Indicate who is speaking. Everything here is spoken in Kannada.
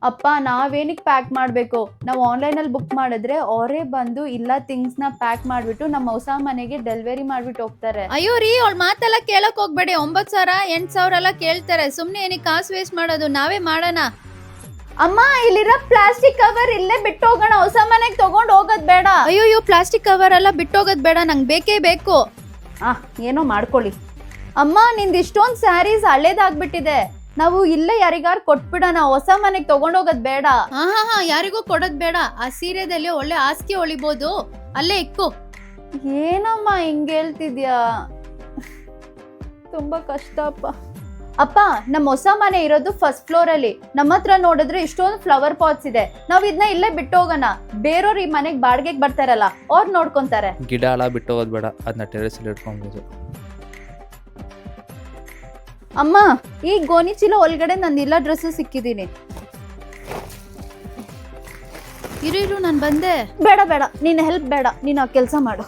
Speaker 1: ಅಪ್ಪ ನಾವೇನಿಗೆ ಪ್ಯಾಕ್ ಮಾಡಬೇಕು? ನಾವು ಆನ್ಲೈನಲ್ಲಿ ಬುಕ್ ಮಾಡಿದ್ರೆ ಅವರೇ ಬಂದು ಇಲ್ಲ ಥಿಂಗ್ಸ್ನ ಪ್ಯಾಕ್ ಮಾಡಿಬಿಟ್ಟು ನಮ್ಮ ಹೊಸ ಮನೆಗೆ ಡೆಲಿವರಿ ಮಾಡಿಬಿಟ್ಟು ಹೋಗ್ತಾರೆ.
Speaker 2: ಅಯ್ಯೋ ರೀ, ಅವಳ ಮಾತೆಲ್ಲ ಕೇಳಕ್ ಹೋಗ್ಬೇಡಿ. 9,000 8,000 ಎಲ್ಲ ಕೇಳ್ತಾರೆ. ಸುಮ್ನೆ ಏನಿಗೆ ಕಾಸು ವೇಸ್ಟ್ ಮಾಡೋದು, ನಾವೇ ಮಾಡೋಣ.
Speaker 1: ಅಮ್ಮ, ಇಲ್ಲಿರೋ ಪ್ಲಾಸ್ಟಿಕ್ ಕವರ್ ಇಲ್ಲೇ ಬಿಟ್ಟು ಹೋಗೋಣ, ಹೊಸ ಮನೆಗೆ ತಗೊಂಡು ಹೋಗೋದ್ ಬೇಡ.
Speaker 2: ಅಯ್ಯೋ ಪ್ಲಾಸ್ಟಿಕ್ ಕವರ್ ಎಲ್ಲ ಬಿಟ್ಟೋಗೋದ್ ಬೇಡ, ನಂಗೆ ಬೇಕೇ ಬೇಕು.
Speaker 1: ಏನೋ ಮಾಡ್ಕೊಳ್ಳಿ. ಅಮ್ಮ, ನಿಂದು ಇಷ್ಟೊಂದು ಸ್ಯಾರೀಸ್ ಹಳೇದಾಗ್ಬಿಟ್ಟಿದೆ, ನಾವು ಇಲ್ಲೇ ಯಾರಿಗಾರು ಕೊಟ್ಬಿಡೋಣ, ಹೊಸ ಮನೆಗೆ ತಗೊಂಡೋಗೋದ್ ಬೇಡ.
Speaker 2: ಹಾ ಯಾರಿಗೂ ಕೊಡೋದ್ ಬೇಡ. ಆ ಸೀರೆದಲ್ಲಿ ಒಳ್ಳೆ ಆಸ್ತಿ ಹೊಳಿಬೋದು, ಅಲ್ಲೇ ಇಕ್ಕು.
Speaker 1: ಏನಮ್ಮ ಹಿಂಗ್ ಹೇಳ್ತಿದ್ಯಾ? ತುಂಬಾ ಕಷ್ಟ ಅಪ್ಪ. ಅಪ್ಪ, ನಮ್ಮ ಹೊಸ ಮನೆ ಇರೋದು ಫಸ್ಟ್ ಫ್ಲೋರ್ ಅಲ್ಲಿ. ನಮ್ಮ ಹತ್ರ ನೋಡಿದ್ರೆ ಇಷ್ಟೊಂದು ಫ್ಲವರ್ ಪಾಟ್ಸ್ ಇದೆ, ನಾವ್ ಇದನ್ನ ಇಲ್ಲೇ ಬಿಟ್ಟು ಹೋಗೋಣ. ಬೇರೆಯವ್ರು ಈ ಮನೆಗೆ ಬಾಡಿಗೆಗೆ ಬರ್ತಾರಲ್ಲ, ಅವ್ರು ನೋಡ್ಕೊಂತಾರೆ.
Speaker 3: ಗಿಡ ಎಲ್ಲ ಬಿಟ್ಟು ಹೋಗೋದ್ ಬೇಡ, ಅದನ್ನ ಟೆರೆಸ್ ಅಲ್ಲಿ ಇಟ್ಕೊಬಹುದು.
Speaker 1: ಅಮ್ಮ, ಈ ಗೋಣಿ ಚೀಲ ಒಳಗಡೆ ನಂದೆಲ್ಲ ಡ್ರೆಸ್ ಸಿಕ್ಕಿದೀನಿ.
Speaker 2: ಇರು ನಾನು ಬಂದೆ.
Speaker 1: ಬೇಡ ಬೇಡ, ನೀನ್ ಹೆಲ್ಪ್ ಬೇಡ, ನೀನು ಆ ಕೆಲಸ ಮಾಡು.